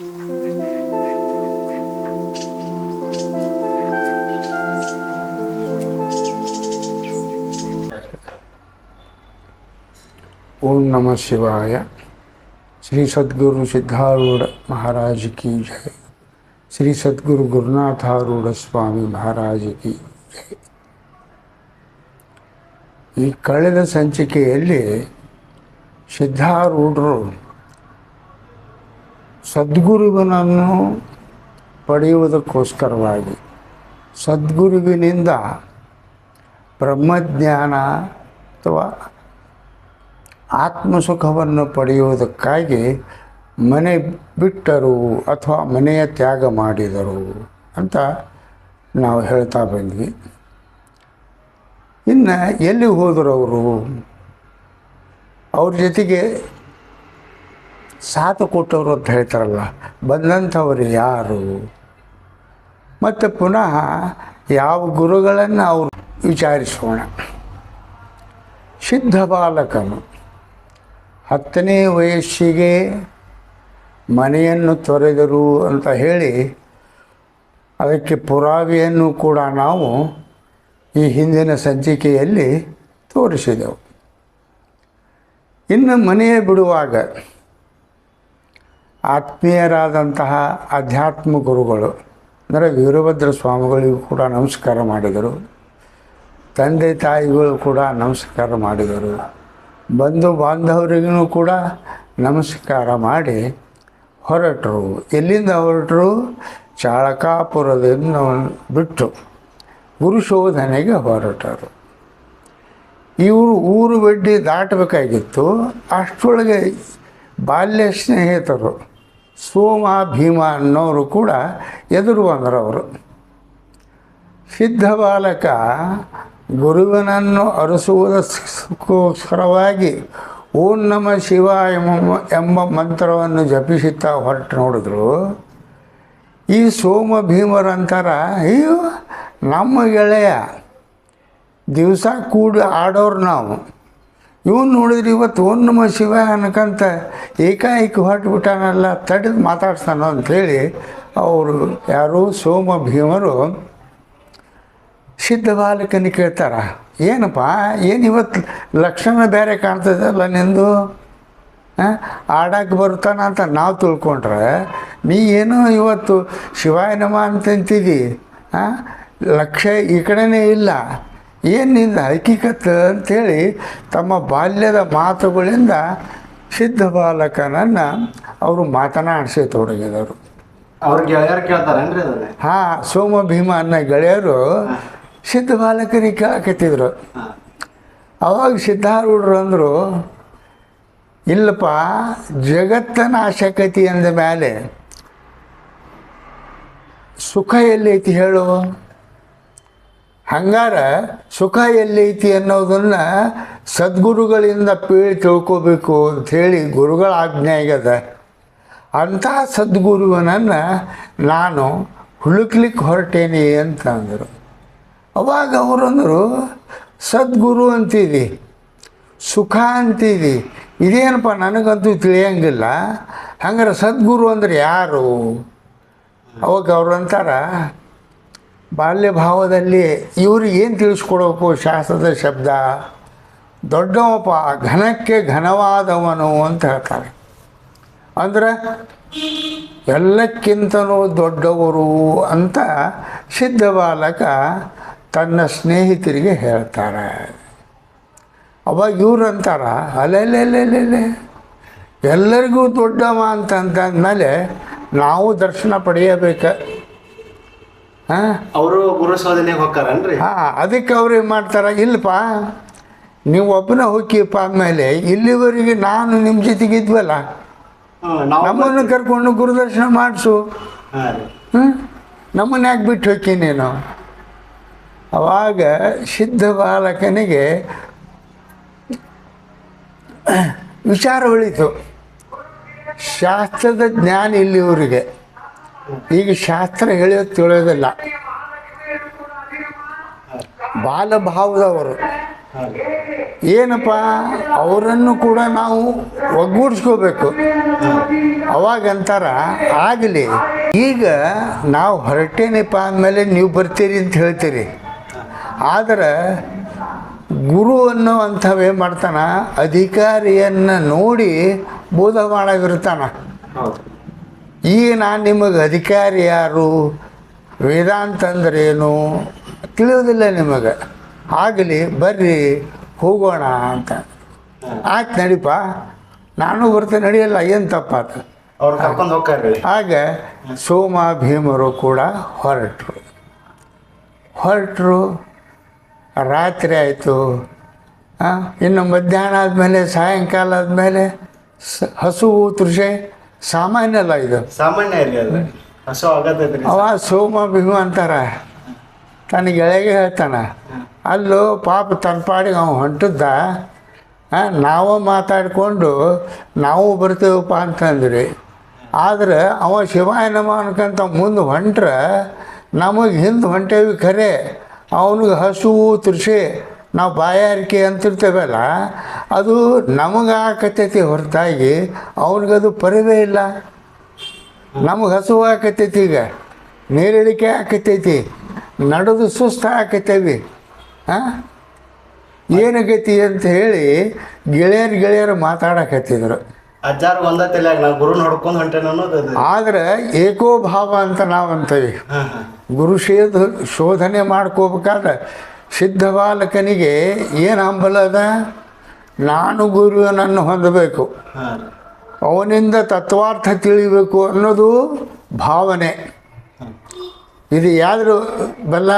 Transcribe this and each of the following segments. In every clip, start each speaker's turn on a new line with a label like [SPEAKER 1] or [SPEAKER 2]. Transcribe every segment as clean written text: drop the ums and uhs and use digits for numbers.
[SPEAKER 1] ओम नमः शिवाय। श्री सद्गुरु सिद्धारूढ़ महाराज की जय। श्री सद्गुरु गुरुनाथारूढ़ स्वामी महाराज की जय। ಈ ಕಳೆದ ಸಂಚಿಕೆಯಲ್ಲಿ ಸಿದ್ಧಾರೂಢರು ಸದ್ಗುರುವಿನನ್ನು ಪಡೆಯುವುದಕ್ಕೋಸ್ಕರವಾಗಿ ಸದ್ಗುರುವಿನಿಂದ ಬ್ರಹ್ಮಜ್ಞಾನ ಅಥವಾ ಆತ್ಮಸುಖವನ್ನು ಪಡೆಯುವುದಕ್ಕಾಗಿ ಮನೆ ಬಿಟ್ಟರು ಅಥವಾ ಮನೆಯ ತ್ಯಾಗ ಮಾಡಿದರು ಅಂತ ನಾವು ಹೇಳ್ತಾ ಬಂದ್ವಿ. ಇನ್ನು ಎಲ್ಲಿ ಹೋದರು ಅವರು? ಅವ್ರ ಜೊತೆಗೆ ಸಾಥ್ ಕೊಟ್ಟವರು ಅಂತ ಹೇಳ್ತಾರಲ್ಲ, ಬಂದಂಥವರು ಯಾರು? ಮತ್ತು ಪುನಃ ಯಾವ ಗುರುಗಳನ್ನು ಅವರು ವಿಚಾರಿಸೋಣ. ಸಿದ್ಧ ಬಾಲಕನು 10ನೇ ವಯಸ್ಸಿಗೆ ಮನೆಯನ್ನು ತೊರೆದರು ಅಂತ ಹೇಳಿ ಅದಕ್ಕೆ ಪುರಾವೆಯನ್ನು ಕೂಡ ನಾವು ಈ ಹಿಂದಿನ ಸಂಚಿಕೆಯಲ್ಲಿ ತೋರಿಸಿದೆವು. ಇನ್ನು ಮನೆಯ ಬಿಡುವಾಗ ಆತ್ಮೀಯರಾದಂತಹ ಅಧ್ಯಾತ್ಮ ಗುರುಗಳು ಅಂದರೆ ವೀರಭದ್ರ ಸ್ವಾಮಿಗಳಿಗೂ ಕೂಡ ನಮಸ್ಕಾರ ಮಾಡಿದರು. ತಂದೆ ತಾಯಿಗಳು ಕೂಡ ನಮಸ್ಕಾರ ಮಾಡಿದರು. ಬಂಧು ಬಾಂಧವರಿಗೂ ಕೂಡ ನಮಸ್ಕಾರ ಮಾಡಿ ಹೊರಟರು. ಎಲ್ಲಿಂದ ಹೊರಟರು? ಚಾಳಕಾಪುರದಿಂದ ಬಿಟ್ಟು ಗುರುಶೋಧನೆಗೆ ಹೊರಟರು. ಇವರು ಊರು ಬಡ್ಡಿ ದಾಟಬೇಕಾಗಿತ್ತು. ಅಷ್ಟರೊಳಗೆ ಬಾಲ್ಯ ಸ್ನೇಹಿತರು ಸೋಮ ಭೀಮ ಅನ್ನೋರು ಕೂಡ ಎದುರು ಬಂದರವರು. ಸಿದ್ಧ ಬಾಲಕ ಗುರುವಿನನ್ನು ಅರಸುವುದಕ್ಕೋಸ್ಕರವಾಗಿ ಓಂ ನಮಃ ಶಿವಾಯ ಎಂಬ ಮಂತ್ರವನ್ನು ಜಪಿಸುತ್ತಾ ಹೊರಟು ನೋಡಿದ್ರು. ಈ ಸೋಮ ಭೀಮರಂತರ, ಅಯ್ಯೋ ನಮ್ಮ ಗೆಳೆಯ, ದಿವಸ ಕೂಡಿ ಆಡೋರು ನಾವು, ಇವನು ನೋಡಿದ್ರೆ ಇವತ್ತು ಓಂ ನಮಃ ಶಿವಾಯ ಅನ್ಕಂತ ಏಕಾಏಕಿ ಹೊರಟುಬಿಟ್ಟಾನಲ್ಲ, ತಡೆದು ಮಾತಾಡ್ತಾನೋ ಅಂಥೇಳಿ ಅವರು ಯಾರು ಸೋಮ ಭೀಮರು ಸಿದ್ಧ ಬಾಲಕನಿಗೆ ಕೇಳ್ತಾರ, ಏನಪ್ಪ ಏನು ಇವತ್ತು ಲಕ್ಷಣ ಬೇರೆ ಕಾಣ್ತದಲ್ಲ ನಿಂದು, ಆಡಕ್ಕೆ ಬರ್ತಾನ ಅಂತ ನಾವು ತಿಳ್ಕೊಂಡ್ರೆ ನೀ ಏನೋ ಇವತ್ತು ಶಿವಾಯ ನಮ ಅಂತಂತಿದ್ದಿ, ಲಕ್ಷ್ಯ ಈ ಕಡೆನೇ ಇಲ್ಲ, ಏನು ನಿಂದ ಹಕೀಕತ್ ಅಂಥೇಳಿ ತಮ್ಮ ಬಾಲ್ಯದ ಮಾತುಗಳಿಂದ ಸಿದ್ಧ ಬಾಲಕನನ್ನು ಅವರು ಮಾತನಾಡಿಸಿ ತೊಡಗಿದರು.
[SPEAKER 2] ಅವ್ರ ಗೆಳೆಯರು ಕೇಳ್ತಾರೇನ್ರಿ?
[SPEAKER 1] ಹಾಂ, ಸೋಮ ಭೀಮ ಅನ್ನೋ ಗೆಳೆಯರು ಸಿದ್ಧ ಬಾಲಕರಿಗೆ ಕೇಳಕತ್ತಿದ್ರು. ಅವಾಗ ಸಿದ್ಧಾರೂಢರು ಅಂದರು, ಇಲ್ಲಪ್ಪ, ಜಗತ್ತನ ಆಸಕ್ತಿ ಅಂದ ಮೇಲೆ ಸುಖ ಎಲ್ಲೈತಿ ಹೇಳು? ಹಂಗಾರ ಸುಖ ಎಲ್ಲೈತಿ ಅನ್ನೋದನ್ನು ಸದ್ಗುರುಗಳಿಂದ ತಿಳ್ಕೋಬೇಕು ಅಂಥೇಳಿ ಗುರುಗಳ ಆಜ್ಞೆ ಆಗ್ಯದ. ಅಂಥ ಸದ್ಗುರುವನನ್ನು ನಾನು ಹುಡುಕ್ಲಿಕ್ಕೆ ಹೊರಟೇನೆ ಅಂತ ಅಂದರು. ಅವಾಗ ಅವರಂದರು, ಸದ್ಗುರು ಅಂತಿದಿ, ಸುಖ ಅಂತಿದಿ, ಇದೇನಪ್ಪ ನನಗಂತೂ ತಿಳಿಯಂಗಿಲ್ಲ, ಹಂಗಾರೆ ಸದ್ಗುರು ಅಂದ್ರೆ ಯಾರು? ಅವಾಗ ಅವ್ರಂತಾರ, ಬಾಲ್ಯ ಭಾವದಲ್ಲಿ ಇವ್ರಿಗೆ ಏನು ತಿಳಿಸ್ಕೊಡ್ಬೇಕು? ಶಾಸ್ತ್ರದ ಶಬ್ದ, ದೊಡ್ಡವಪ್ಪ, ಘನಕ್ಕೆ ಘನವಾದವನು ಅಂತ ಹೇಳ್ತಾರೆ. ಅಂದ್ರೆ ಎಲ್ಲಕ್ಕಿಂತಲೂ ದೊಡ್ಡವರು ಅಂತ ಸಿದ್ಧ ಬಾಲಕ ತನ್ನ ಸ್ನೇಹಿತರಿಗೆ ಹೇಳ್ತಾರೆ. ಅವಾಗ ಇವ್ರು ಅಂತಾರ, ಅಲ್ಲೆಲ್ಲೆಲ್ಲೆಲ್ಲೆ ಎಲ್ಲರಿಗೂ ದೊಡ್ಡವ ಅಂತಂದ್ಮೇಲೆ ನಾವು ದರ್ಶನ ಪಡೆಯಬೇಕು.
[SPEAKER 2] ಅವರು ಗುರು ಶೋಧನೆಗೆ ಹೋಗ್ತಾರನ್ರಿ?
[SPEAKER 1] ಅದಕ್ಕೆ ಅವ್ರು ಏನು ಮಾಡ್ತಾರೆ, ಇಲ್ಲಪ್ಪ ನೀವು ಒಬ್ಬನ ಹೋಗಿಪ್ಪ, ಆಮೇಲೆ ಇಲ್ಲಿವರೆಗೆ ನಾನು ನಿಮ್ಮ ಜೊತೆಗಿದ್ವಲ್ಲ, ನಮ್ಮನ್ನು ಕರ್ಕೊಂಡು ಗುರುದರ್ಶನ ಮಾಡಿಸು, ನಮ್ಮನ್ನು ಯಾಕೆ ಬಿಟ್ಟು ಹೋಗಿ ನೀನು? ಅವಾಗ ಸಿದ್ಧ ಬಾಲಕನಿಗೆ ವಿಚಾರ ಉಳಿತು. ಶಾಸ್ತ್ರದ ಜ್ಞಾನ ಇಲ್ಲಿವರಿಗೆ, ಈಗ ಶಾಸ್ತ್ರ ಹೇಳೋದು ತಿಳಿಯೋದಿಲ್ಲ. ಬಾಲಭಾವದವರು ಏನಪ್ಪ, ಅವರನ್ನು ಕೂಡ ನಾವು ಒಗ್ಗೂಡಿಸ್ಕೋಬೇಕು. ಅವಾಗಂತಾರ ಆಗಲಿ, ಈಗ ನಾವು ಹೊರಟೇನಪ್ಪ ಅಂದಮೇಲೆ ನೀವು ಬರ್ತೀರಿ ಅಂತ ಹೇಳ್ತೀರಿ. ಆದರೆ ಗುರು ಅನ್ನೋ ಏನು ಮಾಡ್ತಾನೆ, ಅಧಿಕಾರಿಯನ್ನು ನೋಡಿ ಬೋಧ ಮಾಡಾಗಿರ್ತಾನ.
[SPEAKER 2] ಹೌದು.
[SPEAKER 1] ಈಗ ನಾನು ನಿಮಗೆ ಅಧಿಕಾರಿ ಯಾರು, ವೇದಾಂತ ಅಂದ್ರೇನು ತಿಳಿಯೋದಿಲ್ಲ ನಿಮಗೆ. ಆಗಲಿ ಬರ್ರಿ ಹೋಗೋಣ ಅಂತ. ಆಯ್ತು ನಡಿಪ, ನಾನು ಬರ್ತೇನೆ, ನಡಿಯಲ್ಲ, ಏನು ತಪ್ಪಾತ.
[SPEAKER 2] ಅವ್ರು ಕರ್ಕೊಂಡು ಹೋಗ್ತಾರ್ರಿ.
[SPEAKER 1] ಆಗ ಸೋಮ ಭೀಮರು ಕೂಡ ಹೊರಟರು. ರಾತ್ರಿ ಆಯಿತು. ಇನ್ನು ಮಧ್ಯಾಹ್ನ ಆದಮೇಲೆ, ಸಾಯಂಕಾಲ ಆದಮೇಲೆ ಹಸುವು ತೃಷೆ ಸಾಮಾನ್ಯ ಅಲ್ಲ ಇದು,
[SPEAKER 2] ಸಾಮಾನ್ಯ ಇರಲಿ ಅದು, ಹಸು ಆಗತ್ತೈತ್ರಿ.
[SPEAKER 1] ಅವ ಸೋಮ ಭೀಮ ಅಂತಾರ, ತನ್ನ ಗೆಳೆಗೆ ಹೇಳ್ತಾನೆ, ಅಲ್ಲೋ ಪಾಪ ತನ್ನ ಪಾಡಿಗೆ ಅವ್ನು ಹೊಂಟಿದ್ದ, ನಾವು ಮಾತಾಡಿಕೊಂಡು ನಾವು ಬರ್ತೇವಪ್ಪ ಅಂತಂದ್ರಿ. ಆದ್ರೆ ಅವ ಶಿವಾಯ ನಮ ಅನ್ಕಂತ ಮುಂದೆ ಹೊಂಟ್ರೆ ನಮಗೆ ಹಿಂದೆ ಹೊಂಟೇವಿ ಖರೆ, ಅವನಿಗೆ ಹಸುವು ತೃಷೆ ನಾವು ಬಾಯಾರಿಕೆ ಅಂತಿರ್ತೇವಲ್ಲ, ಅದು ನಮಗೆ ಆಕತೈತಿ ಹೊರತಾಗಿ ಅವನಿಗದು ಪರಿವೇ ಇಲ್ಲ. ನಮಗೆ ಹಸುವು ಆಕತೈತಿ, ಈಗ ನೀರಿಳಿಕೆ ಆಕತೈತಿ, ನಡೆದು ಸುಸ್ತು ಆಕತೇವಿ. ಏನಾಗೈತಿ ಅಂತ ಹೇಳಿ ಗೆಳೆಯರು ಮಾತಾಡಕತ್ತಿದ್ರು.
[SPEAKER 2] ಅಜ್ಜಾರು ಒಂದ ತಲೆಯಾಗ ನಾ ಗುರು ನೋಡ್ಕೊಂಡು ಹೊಂಟೇನ ಅನ್ನೋದು.
[SPEAKER 1] ಆದರೆ ಏಕೋಭಾವ ಅಂತ ನಾವು ಅಂತೀವಿ. ಗುರು ಶೋಧನೆ ಮಾಡ್ಕೋಬೇಕಾದ್ರೆ ಸಿದ್ಧ ಬಾಲಕನಿಗೆ ಏನು ಹಂಬಲ ಅದ, ನಾನು ಗುರುವನನ್ನು ಹೊಂದಬೇಕು, ಅವನಿಂದ ತತ್ವಾರ್ಥ ತಿಳಿಬೇಕು ಅನ್ನೋದು ಭಾವನೆ. ಇದು ಯಾವ್ದ್ರ ಬಲ,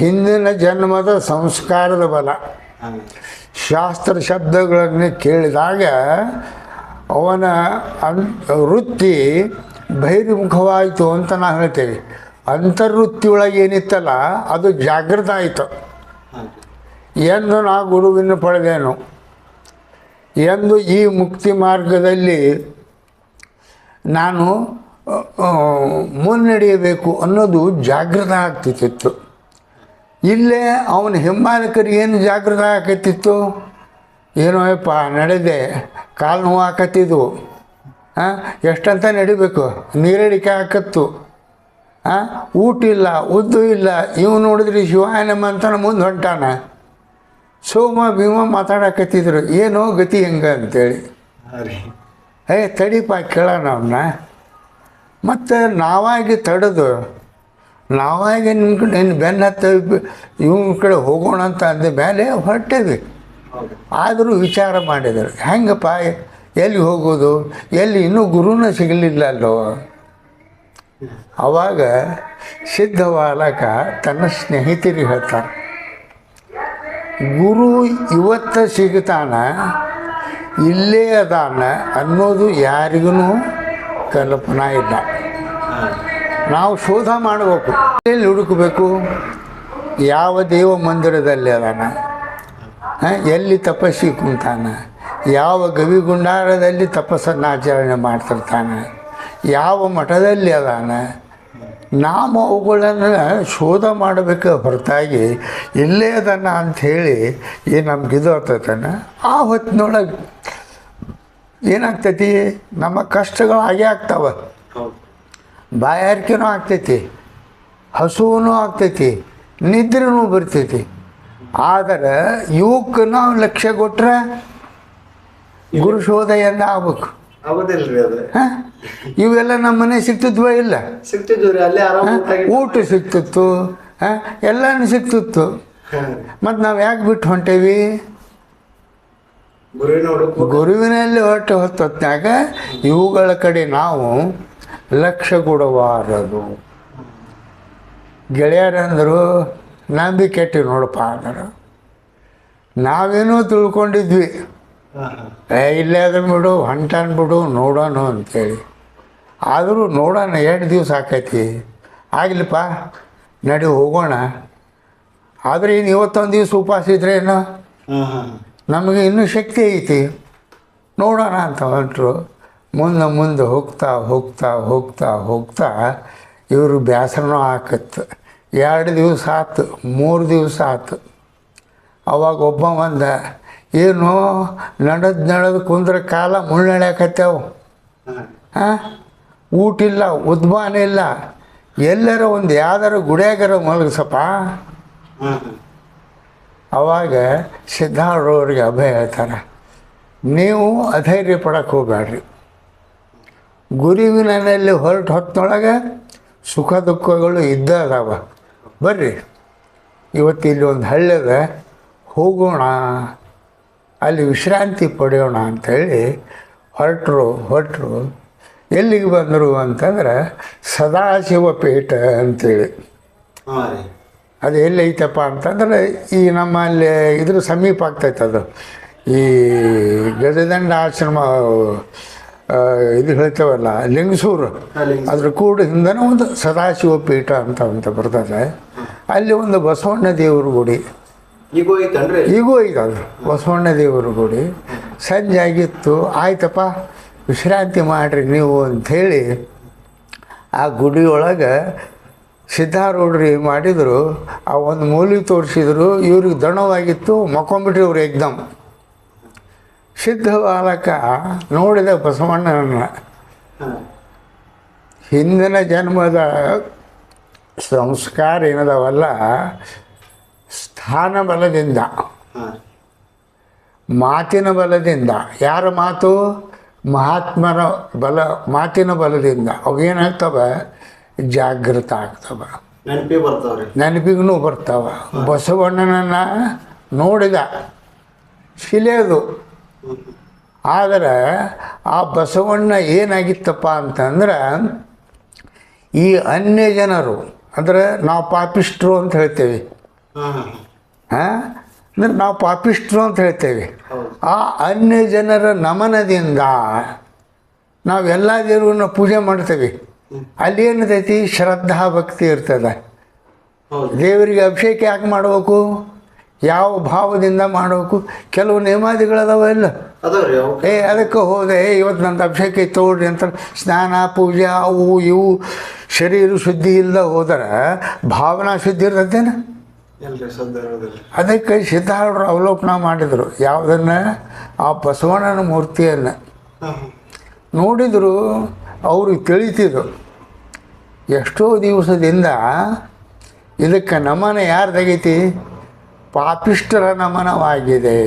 [SPEAKER 1] ಹಿಂದಿನ ಜನ್ಮದ ಸಂಸ್ಕಾರದ ಬಲ. ಶಾಸ್ತ್ರ ಶಬ್ದಗಳನ್ನು ಕೇಳಿದಾಗ ಅವನ ವೃತ್ತಿ ಬಹಿರ್ಮುಖವಾಯಿತು ಅಂತ ನಾವು ಹೇಳ್ತೇವೆ. ಅಂತರ್ವೃತ್ತಿ ಒಳಗೆ ಏನಿತ್ತಲ್ಲ ಅದು ಜಾಗೃತ ಆಯಿತು. ಎಂದು ನಾ ಗುರುವಿನ ಪಡೆದೇನು, ಎಂದು ಈ ಮುಕ್ತಿ ಮಾರ್ಗದಲ್ಲಿ ನಾನು ಮುನ್ನಡೆಯಬೇಕು ಅನ್ನೋದು ಜಾಗೃತ ಆಗ್ತಿತ್ತು. ಇಲ್ಲೇ ಅವನ ಹಿಂಬಾಲಕರಿಗೆ ಏನು ಜಾಗೃತ ಆಕತ್ತಿತ್ತು, ಏನೋ ಯಪ್ಪ ನಡೆದೆ, ಕಾಲು ನೋವು ಹಾಕತ್ತಿದ್ವು, ಎಷ್ಟಂತ ನಡಿಬೇಕು, ನೀರಡಿಕೆ ಹಾಕತ್ತು, ಊಟ ಇಲ್ಲ, ಉದ್ದು ಇಲ್ಲ. ಇವು ನೋಡಿದ್ರಿ ಶಿವಾಯನಮ್ಮ ಅಂತಾನೆ ಮುಂದೆ ಹೊಂಟಾನ. ಸೋಮ ಭೀಮ ಮಾತಾಡಕತ್ತಿದ್ರು, ಏನೋ ಗತಿ ಹೆಂಗೆ ಅಂತೇಳಿ. ತಡಿಪ ಕೇಳೋಣ ಅವನ್ನ. ಮತ್ತು ನಾವಾಗಿ ತಡೆದು, ನಾವಾಗಿ ನಿನ್ನ ಬೆನ್ನ ಹತ್ತ ಇವನ ಕಡೆ ಹೋಗೋಣ ಅಂತ ಅಂದ ಮೇಲೆ ಹೊರಟೇವಿ. ಆದರೂ ವಿಚಾರ ಮಾಡಿದರು, ಹೆಂಗಪ್ಪ ಎಲ್ಲಿ ಹೋಗೋದು, ಎಲ್ಲಿ ಇನ್ನೂ ಗುರುನ ಸಿಗಲಿಲ್ಲ ಅಲ್ಲೋ. ಆವಾಗ ಸಿದ್ಧ ಬಾಲಕ ತನ್ನ ಸ್ನೇಹಿತರಿಗೆ ಹೇಳ್ತಾನೆ, ಗುರು ಇವತ್ತು ಸಿಗ್ತಾನ, ಇಲ್ಲೇ ಅದಾನ ಅನ್ನೋದು ಯಾರಿಗೂ ಕಲ್ಪನಾ ಇಲ್ಲ. ನಾವು ಶೋಧ ಮಾಡಬೇಕು, ಎಲ್ಲಿ ಹುಡುಕಬೇಕು, ಯಾವ ದೇವ ಮಂದಿರದಲ್ಲಿ ಅದಾನ, ಎಲ್ಲಿ ತಪಸ್ಸಿ ಕುಂತಾನ, ಯಾವ ಗವಿಗುಂಡಾರದಲ್ಲಿ ತಪಸ್ಸನ್ನು ಆಚರಣೆ ಮಾಡ್ತಿರ್ತಾನೆ, ಯಾವ ಮಠದಲ್ಲಿ ಅದಾನ, ನಾವು ಅವುಗಳನ್ನು ಶೋಧ ಮಾಡಬೇಕು ಹೊರತಾಗಿ ಇಲ್ಲೇ ಅದನ್ನು ಅಂಥೇಳಿ ಏನು ನಮ್ಗಿದು ಆಗ್ತೈತಾನೆ. ಆ ಹೊತ್ತಿನೊಳಗೆ ಏನಾಗ್ತೈತಿ, ನಮ್ಮ ಕಷ್ಟಗಳು ಹಾಗೆ ಆಗ್ತಾವೆ. ಬಾಯಾರಿಕೆನೂ ಆಗ್ತೈತಿ, ಹಸುವೂ ಆಗ್ತೈತಿ, ನಿದ್ರೆನೂ ಬರ್ತೈತಿ. ಆದರೆ ಇವಕ್ಕೆ ನಾವು ಲಕ್ಷ್ಯ ಕೊಟ್ರೆ ಗುರು ಶೋಧ ಎಂದ ಆಗ್ಬೇಕು.
[SPEAKER 2] ಆಗೋದಿಲ್ರಿ ಅದು.
[SPEAKER 1] ಇವೆಲ್ಲ ನಮ್ಮ ಮನೆ ಸಿಗ್ತಿದ್ವ ಇಲ್ಲ,
[SPEAKER 2] ಸಿಗ್ತಿದ್ವಿ ರೀ, ಅಲ್ಲೇ ಆರಾಮ
[SPEAKER 1] ಊಟ ಸಿಗ್ತಿತ್ತು, ಎಲ್ಲನೂ ಸಿಗ್ತಿತ್ತು. ಮತ್ತು ನಾವು ಯಾಕೆ ಬಿಟ್ಟು ಹೊಂಟೇವಿ, ಗುರುವಿನಲ್ಲಿ ಹೊತ್ತೊತ್ನಾಗ ಇವುಗಳ ಕಡೆ ನಾವು ಲಕ್ಷ್ಯ ಕೊಡಬಾರದು. ಗೆಳೆಯರಂದರು ನಂಬಿ ಕೆಟ್ಟಿ ನೋಡಪ್ಪ ಅಂದರು. ನಾವೇನೋ ತಿಳ್ಕೊಂಡಿದ್ವಿ, ಇಲ್ಲೇ ಅದನ್ನು ಬಿಡು, ಹೊಂಟಾನ್ ಬಿಡು, ನೋಡೋಣ ಅಂತೇಳಿ. ಆದರೂ ನೋಡೋಣ, 2 ದಿವಸ ಆಕೈತಿ, ಆಗಲಿಪ್ಪ ನಡಿ ಹೋಗೋಣ. ಆದರೆ ಇನ್ನು ಇವತ್ತೊಂದು ದಿವಸ ಉಪವಾಸ ಇದ್ರೇನು, ನಮಗೆ ಇನ್ನೂ ಶಕ್ತಿ ಐತಿ, ನೋಡೋಣ ಅಂತ ಹೊಂಟರು. ಮುಂದೆ ಹೋಗ್ತಾ ಹೋಗ್ತಾ ಹೋಗ್ತಾ ಹೋಗ್ತಾ ಇವರು ಬೇಸರನೂ ಆಕತ್ತು. 2 ದಿವಸ ಆಯ್ತು, 3 ದಿವಸ ಆಯ್ತು. ಅವಾಗ ಒಬ್ಬ ಬಂದ, ಏನು ನಡೆದು ಕುಂದ್ರೆ ಕಾಲ ಮುಳ್ಳೆಳ್ಯಾಕತ್ತೇವು, ಹಾಂ, ಊಟ ಇಲ್ಲ, ಉದ್ಮಾನ ಇಲ್ಲ, ಎಲ್ಲರ ಒಂದು ಯಾವ್ದಾರ ಗುಡಿಯಾಗರ ಮಲಗಿಸಪ್ಪ. ಅವಾಗ ಸಿದ್ಧಾರೂಢರಿಗೆ ಅಭಯ ಹೇಳ್ತಾರೆ, ನೀವು ಅಧೈರ್ಯ ಪಡಕ್ಕೆ ಹೋಗಬೇಡ್ರಿ. ಗುರುವಿನಲ್ಲಿ ಹೊರಟು ಹೊತ್ತೊಳಗೆ ಸುಖ ದುಃಖಗಳು ಇದ್ದ ಅದಾವ. ಬರ್ರಿ ಇವತ್ತು ಇಲ್ಲಿ ಒಂದು ಹಳ್ಳಿದ ಹೋಗೋಣ, ಅಲ್ಲಿ ವಿಶ್ರಾಂತಿ ಪಡೆಯೋಣ ಅಂಥೇಳಿ ಹೊರಟರು. ಎಲ್ಲಿಗೆ ಬಂದರು ಅಂತಂದ್ರೆ ಸದಾಶಿವ ಪೀಠ ಅಂತೇಳಿ. ಅದು ಎಲ್ಲೈತಪ್ಪ ಅಂತಂದ್ರೆ ಈ ನಮ್ಮಲ್ಲಿ ಇದ್ರ ಸಮೀಪ ಆಗ್ತೈತೆ. ಅದು ಈ ಗಜದಂಡ ಆಶ್ರಮ ಇದು ಹೇಳ್ತೇವಲ್ಲ, ಲಿಂಗಸೂರು, ಅದ್ರ ಕೂಡ ಹಿಂದನೇ ಒಂದು ಸದಾಶಿವ ಪೀಠ ಅಂತ ಬರ್ತದೆ. ಅಲ್ಲಿ ಒಂದು ಬಸವಣ್ಣ ದೇವ್ರ ಗುಡಿ ಈಗೂ ಐತೆ. ಅದು ಬಸವಣ್ಣ ದೇವ್ರ ಗುಡಿ. ಸಂಜೆ ಆಗಿತ್ತು, ಆಯ್ತಪ್ಪ ವಿಶ್ರಾಂತಿ ಮಾಡಿರಿ ನೀವು ಅಂಥೇಳಿ ಆ ಗುಡಿಯೊಳಗೆ ಸಿದ್ಧಾರೂಢರು ಏನು ಮಾಡಿದರು, ಆ ಒಂದು ಮೂಲಿ ತೋರಿಸಿದ್ರು. ಇವ್ರಿಗೆ ದಣವಾಗಿತ್ತು, ಮಕ್ಕೊಂಬಿಟ್ರಿ ಇವ್ರು ಏಕ್ದಮ್. ಸಿದ್ಧ ಬಾಲಕ ನೋಡಿದ ಬಸವಣ್ಣನ ಹಿಂದಿನ ಜನ್ಮದ ಸಂಸ್ಕಾರ ಏನದವಲ್ಲ, ಸ್ಥಾನ ಬಲದಿಂದ, ಮಾತಿನ ಬಲದಿಂದ. ಯಾರ ಮಾತು? ಮಹಾತ್ಮರ ಮಾತಿನ ಬಲದಿಂದ ಅವೇನಾಗ್ತವೆ, ಜಾಗೃತ ಆಗ್ತವೆ, ನೆನಪಿಗೂ ಬರ್ತಾವ. ಬಸವಣ್ಣನನ್ನು ನೋಡಿದ ಶಿಲೆ ಅದು. ಆದರೆ ಆ ಬಸವಣ್ಣ ಏನಾಗಿತ್ತಪ್ಪ ಅಂತಂದ್ರೆ, ಈ ಅನ್ಯ ಜನರು ಅಂದರೆ ನಾವು ಪಾಪಿಷ್ಟ್ರು ಅಂತ ಹೇಳ್ತೇವೆ. ಅಂದರೆ ನಾವು ಪಾಪಿಷ್ಟ್ರು ಅಂತ ಹೇಳ್ತೇವೆ. ಆ ಅನ್ಯ ಜನರ ನಮನದಿಂದ ನಾವೆಲ್ಲ ದೇವ್ರನ್ನ ಪೂಜೆ ಮಾಡ್ತೇವೆ. ಅಲ್ಲಿ ಏನೈತಿ, ಶ್ರದ್ಧಾ ಭಕ್ತಿ ಇರ್ತದೆ. ದೇವರಿಗೆ ಅಭಿಷೇಕ ಯಾಕೆ ಮಾಡಬೇಕು, ಯಾವ ಭಾವದಿಂದ ಮಾಡಬೇಕು, ಕೆಲವು ನೇಮಾದಿಗಳದಾವ ಇಲ್ಲ. ಅದಕ್ಕೆ ಹೋದೆ, ಇವತ್ತು ನಂದು ಅಭಿಷೇಕ ತಗೊಳ್ರಿ ಅಂತ ಸ್ನಾನ ಪೂಜೆ ಅವು ಇವು ಶರೀರ ಶುದ್ಧಿ ಇಲ್ಲದ ಹೋದರೆ ಭಾವನಾ ಶುದ್ಧಿ ಇರ್ತೇನೆ. ಅದಕ್ಕೆ ಸಿದ್ಧಾರೂಢರು ಅವಲೋಕನ ಮಾಡಿದರು ಯಾವುದನ್ನು, ಆ ಬಸವಣ್ಣನ ಮೂರ್ತಿಯನ್ನು ನೋಡಿದರು. ಅವ್ರಿಗೆ ತಿಳಿತಿದ್ರು ಎಷ್ಟೋ ದಿವಸದಿಂದ ಇದಕ್ಕೆ ನಮನ ಯಾರು ತೆಗೀತಿ, ಪಾಪಿಷ್ಠರ ನಮನವಾಗಿದೆ.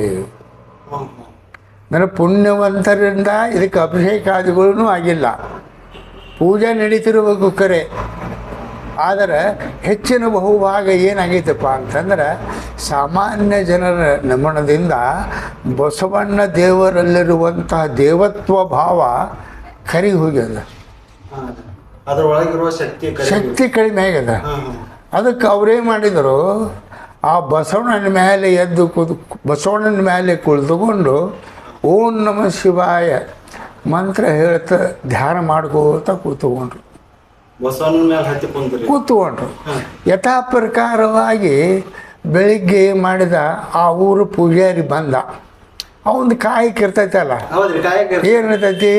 [SPEAKER 1] ಅಂದರೆ ಪುಣ್ಯವಂತರಿಂದ ಇದಕ್ಕೆ ಅಭಿಷೇಕಾದಿಗಳೂ ಆಗಿಲ್ಲ. ಪೂಜೆ ನಡೀತಿರ್ಬೇಕು ಕರೆ, ಆದರೆ ಹೆಚ್ಚಿನ ಬಹುಭಾಗ ಏನಾಗೈತಪ್ಪ ಅಂತಂದ್ರೆ ಸಾಮಾನ್ಯ ಜನರ ನಮನದಿಂದ ಬಸವಣ್ಣ ದೇವರಲ್ಲಿರುವಂತಹ ದೇವತ್ವ ಭಾವ ಕರಿ ಹೋಗ್ಯದ,
[SPEAKER 2] ಅದರೊಳಗಿರುವ
[SPEAKER 1] ಶಕ್ತಿ ಕಡಿಮೆ ಆಗ್ಯದ. ಅದಕ್ಕೆ ಅವ್ರೇನು ಮಾಡಿದರು, ಆ ಬಸವಣ್ಣನ ಮೇಲೆ ಎದ್ದು ಬಸವಣ್ಣನ ಮೇಲೆ ಕುಳಿತುಕೊಂಡು ಓಂ ನಮಃ ಶಿವಾಯ ಮಂತ್ರ ಹೇಳ್ತಾ ಧ್ಯಾನ ಮಾಡ್ಕೋತ ಕೂತ್ಕೊಂಡ್ರು. ಯಥಾ ಪ್ರಕಾರವಾಗಿ ಬೆಳಿಗ್ಗೆ ಮಾಡಿದ ಆ ಊರು ಪೂಜಾರಿ ಬಂದ. ಅವೊಂದು ಕಾಯಕ ಇರ್ತೈತಲ್ಲ, ಏನಿರ್ತೈತಿ,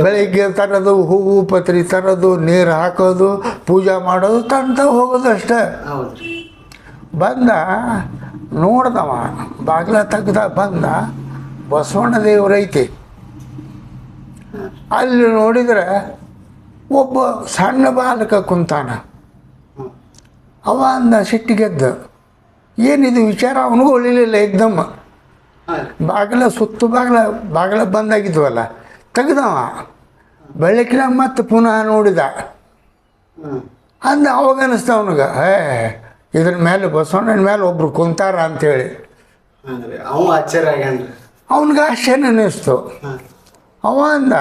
[SPEAKER 1] ಬೆಳಿಗ್ಗೆ ತರೋದು, ಹೂವು ಪತ್ರಿ ತರೋದು, ನೀರು ಹಾಕೋದು, ಪೂಜೆ ಮಾಡೋದು, ತಂತ ಹೋಗೋದು ಅಷ್ಟೇ. ಬಂದ ನೋಡ್ದವ, ಬಾಗಿಲ ತೆಗ್ದ ಬಂದ, ಬಸವಣ್ಣ ದೇವರೈತಿ. ಅಲ್ಲಿ ನೋಡಿದ್ರೆ ಒಬ್ಬ ಸಣ್ಣ ಬಾಲಕ ಕುಂತಾನ. ಅವ ಅಂದ ಸಿಟ್ಟಿಗೆದ್ದ, ಏನಿದು ವಿಚಾರ ಅವನಿಗೂ ಒಳ್ಳಿಲಿಲ್ಲ. ಏಕ್ದಮ್ ಬಾಗಿಲ ಸುತ್ತು ಬಾಗಿಲ ಬಂದಾಗಿದ್ವಲ್ಲ ತೆಗ್ದವ. ಬೆಳಕಿನ ಮತ್ತೆ ಪುನಃ ನೋಡಿದ. ಅಂದ ಅವಾಗ ಅನ್ನಿಸ್ತ ಅವನಿಗೆ, ಇದ್ರ ಮೇಲೆ ಬಸವಣ್ಣನ ಮೇಲೆ ಒಬ್ರು ಕುಂತಾರ ಅಂಥೇಳಿ ಅವನಿಗೆ ಆಶ್ಚರ್ಯ ಅನ್ನಿಸ್ತು. ಅವ ಅಂದ,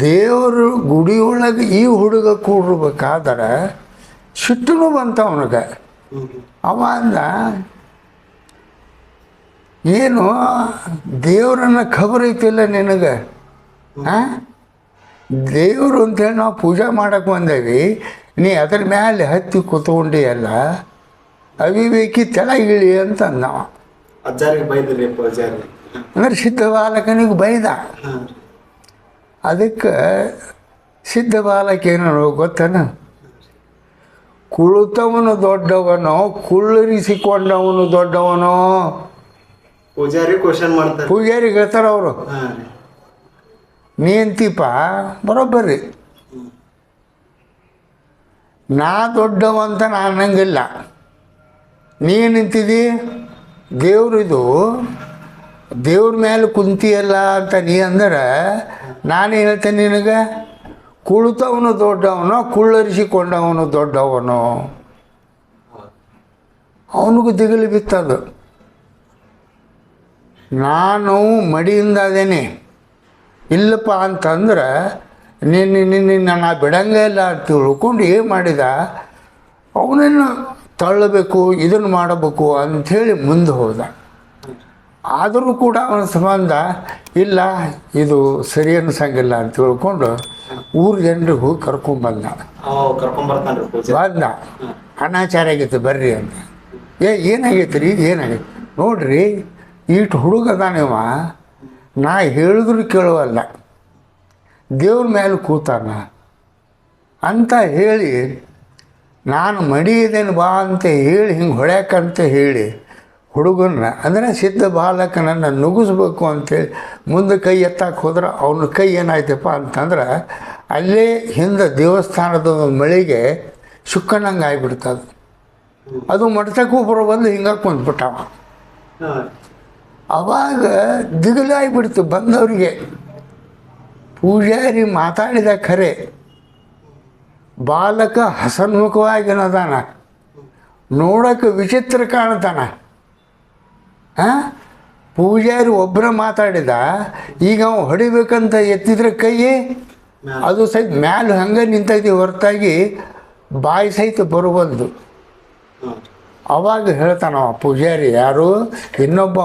[SPEAKER 1] ದೇವರು ಗುಡಿಯೊಳಗೆ ಈ ಹುಡುಗ ಕೂಡಿರ್ಬೇಕಾದ್ರೆ ಸಿಟ್ಟೂ ಬಂತ ಅವನಿಗೆ. ಅವ ಅಂದ, ಏನು ದೇವರನ್ನ ಖಬರ್ ಐತಿಲ್ಲ ನಿನಗೆ? ದೇವರು ಅಂತೇಳಿ ನಾವು ಪೂಜೆ ಮಾಡಕ್ಕೆ ಬಂದೇವಿ, ನೀ ಅದ್ರ ಮೇಲೆ ಹತ್ತಿ ಕೂತ್ಕೊಂಡಿ ಅಲ್ಲ, ಅವಿವೇಕಿ ತೆಳಗಿಳಿ ಅಂತ ಅಂದವ. ಅಂದ್ರೆ ಸಿದ್ಧ ಬಾಲಕನಿಗೆ ಬೈದ. ಅದಕ್ಕೆ ಸಿದ್ಧ ಬಾಲಕ ಏನೋ ಗೊತ್ತನ, ಕುಳಿತವನು ದೊಡ್ಡವನೋ ಕುಳ್ಳರಿಸಿಕೊಂಡವನು ದೊಡ್ಡವನೋ?
[SPEAKER 2] ಪೂಜಾರಿ ಕ್ವಶನ್ ಮಾಡ್ತಾರೆ.
[SPEAKER 1] ಪೂಜಾರಿಗೆ ಹೇಳ್ತಾರೆ ಅವರು, ನೀ ಅಂತೀಪ ಬರೋಬ್ಬರಿ. ನಾ ದೊಡ್ಡವಂತ ನಾನು ಅನ್ನಂಗಿಲ್ಲ. ನೀ ನಿಂತಿದಿ ದೇವ್ರಿದು, ದೇವ್ರ ಮೇಲೆ ಕುಂತಿಯಲ್ಲ ಅಂತ ನೀ ಅಂದ್ರೆ ನಾನು ಹೇಳ್ತೇನೆ ನಿನಗೆ, ಕುಳಿತವನು ದೊಡ್ಡವನು, ಕುಳ್ಳರಿಸಿಕೊಂಡವನು ದೊಡ್ಡವನು. ಅವನಿಗೂ ದಿಗಿಲು ಬಿತ್ತದು. ನಾನು ಮಡಿಯಿಂದ ಅದೇನೆ ಇಲ್ಲಪ್ಪ ಅಂತಂದ್ರೆ ನಿನ್ನ ನಾ ಬಿಡಂಗೇ ಇಲ್ಲ ಅಂತ ತಿಳ್ಕೊಂಡು ಏನು ಮಾಡಿದ, ಅವನನ್ನು ತಳ್ಳಬೇಕು, ಇದನ್ನು ಮಾಡಬೇಕು ಅಂಥೇಳಿ ಮುಂದೆ ಹೋದ. ಆದರೂ ಕೂಡ ಅವನ ಸಂಬಂಧ ಇಲ್ಲ, ಇದು ಸರಿ ಅನ್ಸಂಗಿಲ್ಲ ಅಂತ ತಿಳ್ಕೊಂಡು ಊರ ಜನರಿಗೆ ಹೋಗಿ ಕರ್ಕೊಂಡ್ಬಂದ. ಬಂದ, ಅನಾಚಾರ ಆಗೈತೆ ಬರ್ರಿ ಅಂತ. ಏನಾಗೈತೆ ರೀ, ಏನಾಗೈತೆ ನೋಡ್ರಿ, ಈಟು ಹುಡುಗದಾನಿವ, ನಾ ಹೇಳಿದ್ರು ಕೇಳುವಲ್ಲ, ದೇವ್ರ ಮೇಲೆ ಕೂತಾನ ಅಂತ ಹೇಳಿ, ನಾನು ಮಡಿಯಿದ್ದೇನೆ ಬಾ ಅಂತ ಹೇಳಿ ಹಿಂಗೆ ಹೊಳ್ಯಾಕಂತ ಹೇಳಿ ಹುಡುಗನ್ನ ಅಂದರೆ ಸಿದ್ಧ ಬಾಲಕನನ್ನು ನುಗ್ಗಿಸ್ಬೇಕು ಅಂತೇಳಿ ಮುಂದೆ ಕೈ ಎತ್ತಕ್ಕೆ ಹೋದ್ರೆ ಅವನ ಕೈ ಏನಾಯ್ತಪ್ಪ ಅಂತಂದ್ರೆ ಅಲ್ಲೇ ಹಿಂದೆ ದೇವಸ್ಥಾನದ ಮಳೆಗೆ ಸುಕ್ಕನಂಗೆ ಆಗಿಬಿಡ್ತದೆ. ಅದು ಮಡ್ತಕ್ಕೂ ಬರೋ ಬಂದು ಹಿಂಗೆ ಕುಂದ್ಬಿಟ್ಟವ. ಅವಾಗ ದಿಗಿಲಾಗಿಬಿಡ್ತು ಬಂದವರಿಗೆ. ಪೂಜಾರಿ ಮಾತಾಡಿದ ಖರೆ, ಬಾಲಕ ಹಸನ್ಮುಖವಾಗಿನದಾನ, ನೋಡೋಕೆ ವಿಚಿತ್ರ ಕಾಣ್ತಾನ. ಪೂಜಾರಿ ಒಬ್ಬರ ಮಾತಾಡಿದ, ಈಗ ಅವ ಹೊಡಿಬೇಕಂತ ಎತ್ತಿದ್ರೆ ಕೈ ಅದು ಸಹಿತ ಮ್ಯಾಲೆ ಹಂಗೆ ನಿಂತೈತಿ ಹೊರತಾಗಿ ಬಾಯಿ ಸಹಿತ ಬರಬಂದು. ಅವಾಗ ಹೇಳ್ತಾನವ ಪೂಜಾರಿ, ಯಾರು ಇನ್ನೊಬ್ಬ